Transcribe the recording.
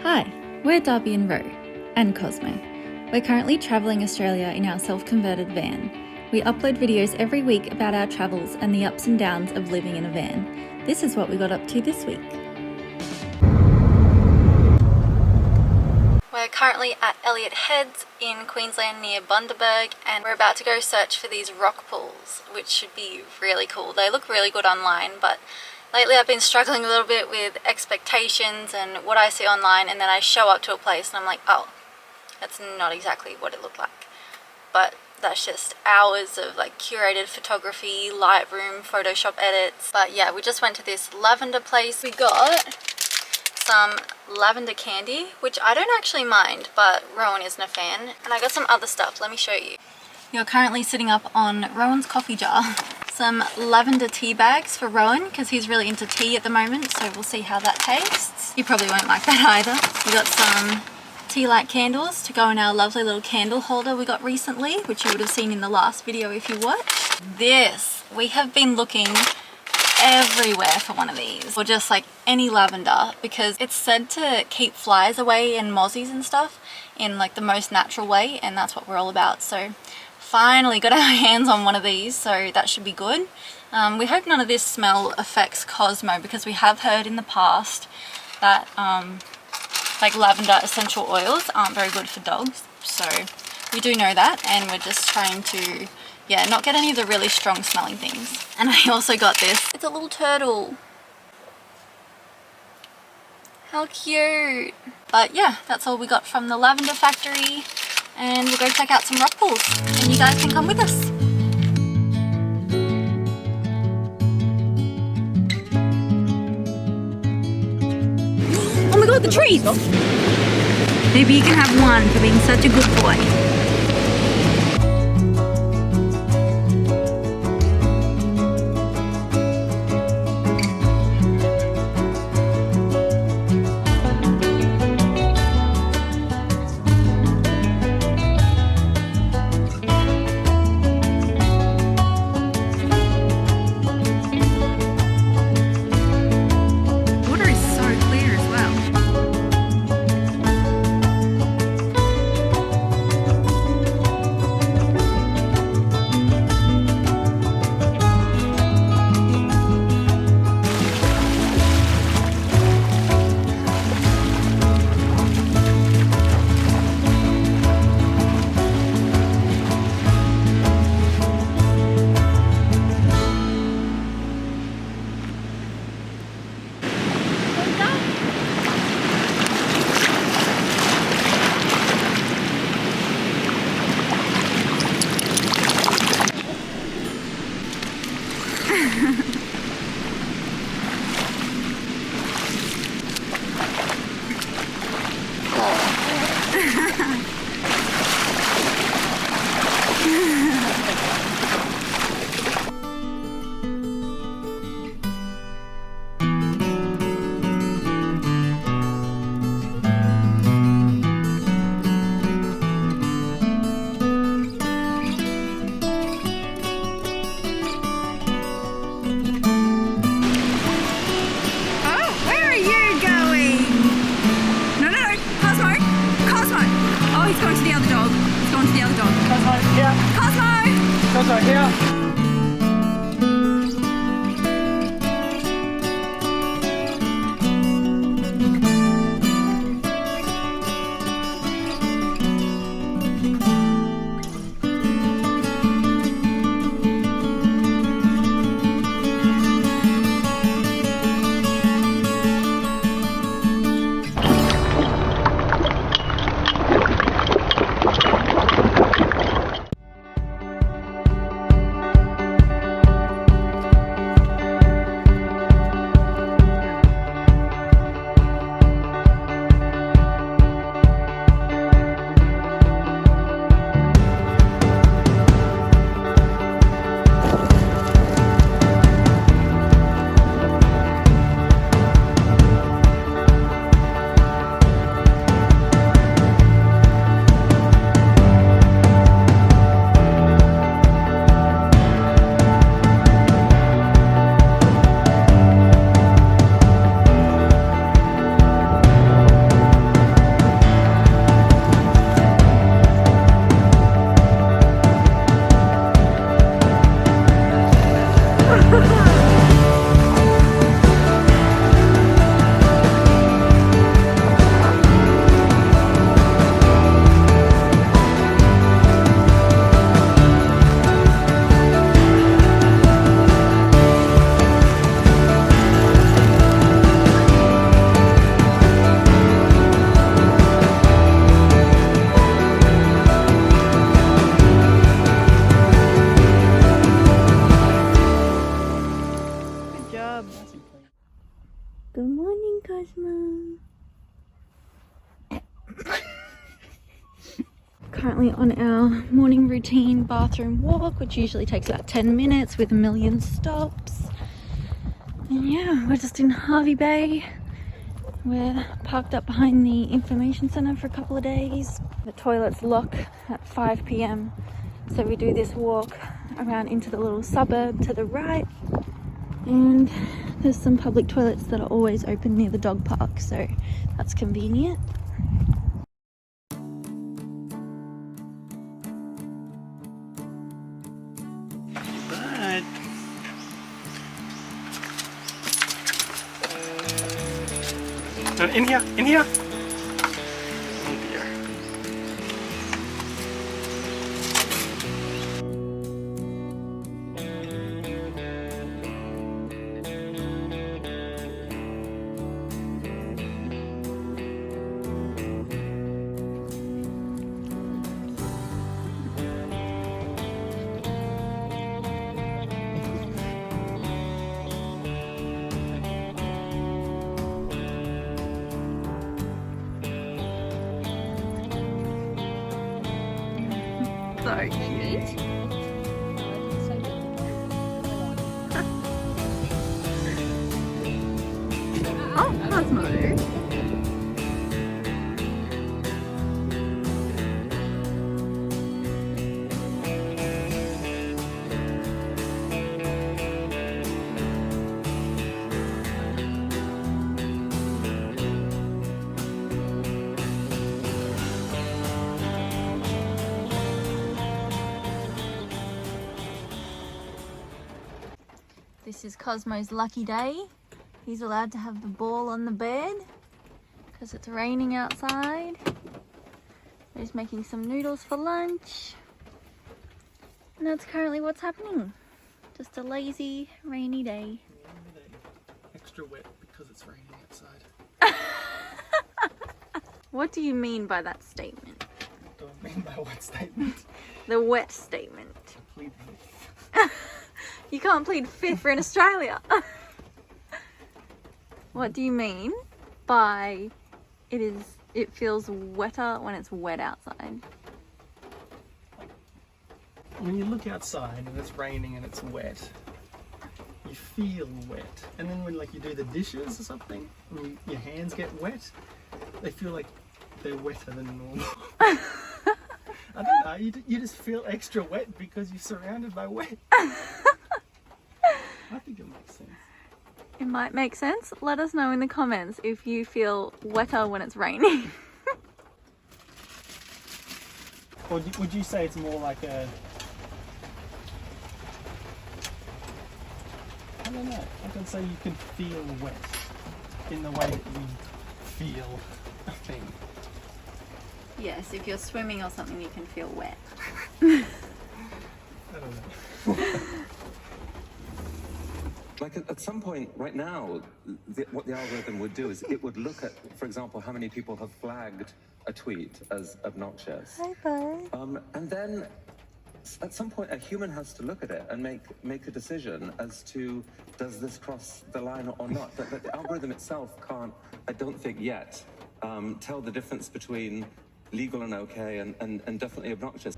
Hi, we're Darby and Ro, and Cosmo. We're currently travelling Australia in our self-converted van. We upload videos every week about our travels and the ups and downs of living in a van. This is what we got up to this week. We're currently at Elliot Heads in Queensland near Bundaberg, and we're about to go search for these rock pools, which should be really cool. They look really good online, but lately I've been struggling a little bit with expectations and what I see online, and then I show up to a place and I'm like, oh, that's not exactly what it looked like. But that's just hours of like curated photography, Lightroom, Photoshop edits. But yeah, we just went to this lavender place. We got some lavender candy, which I don't actually mind, but Rowan isn't a fan. And I got some other stuff, let me show you. You're currently sitting up on Rowan's coffee jar. Some lavender tea bags for Rowan because he's really into tea at the moment, so we'll see how that tastes. He probably won't like that either. We got some tea light candles to go in our lovely little candle holder we got recently, which you would have seen in the last video if you watched. This, we have been looking everywhere for one of these, or just like any lavender, because it's said to keep flies away and mozzies and stuff in like the most natural way, and that's what we're all about. So finally got our hands on one of these, so that should be good. We hope none of this smell affects Cosmo, because we have heard in the past that like lavender essential oils aren't very good for dogs, so we do know that, and we're just trying to not get any of the really strong smelling things. And I also got this. It's a little turtle. How cute. But yeah, that's all we got from the lavender factory, and we'll go check out some rock pools, and you guys can come with us. Oh my god, the trees! Maybe you can have one for being such a good boy. Cosmo, here. currently on our morning routine bathroom walk, which usually takes about 10 minutes with a million stops. And yeah, we're just in Hervey Bay. We're parked up behind the information centre for a couple of days. The toilets lock at 5 p.m. So we do this walk around into the little suburb to the right. And there's some public toilets that are always open near the dog park, so that's convenient. In here, in here. Oh dear. So cute. Oh, Cosmo. This is Cosmo's lucky day. He's allowed to have the ball on the bed because it's raining outside. He's making some noodles for lunch. And that's currently what's happening. Just a lazy, rainy day. Extra wet because it's raining outside. What do you mean by that statement? What do I mean by what statement? The wet statement. Plead fifth. You can't plead fifth in Australia. What do you mean by it feels wetter when it's wet outside? When you look outside and it's raining and it's wet, you feel wet. And then when like you do the dishes or something, and your hands get wet, they feel like they're wetter than normal. I don't know, you just feel extra wet because you're surrounded by wet. I think it makes sense. It might make sense. Let us know in the comments if you feel wetter when it's raining. Or would you say it's more like a... I don't know. I can say you can feel wet in the way that you feel a thing. Yes, if you're swimming or something, you can feel wet. I don't know. Like at some point right now, what the algorithm would do is it would look at, for example, how many people have flagged a tweet as obnoxious. Hi, bud. And then at some point a human has to look at it and make a decision as to does this cross the line or not. But the algorithm itself can't, I don't think yet, tell the difference between legal and okay and definitely obnoxious.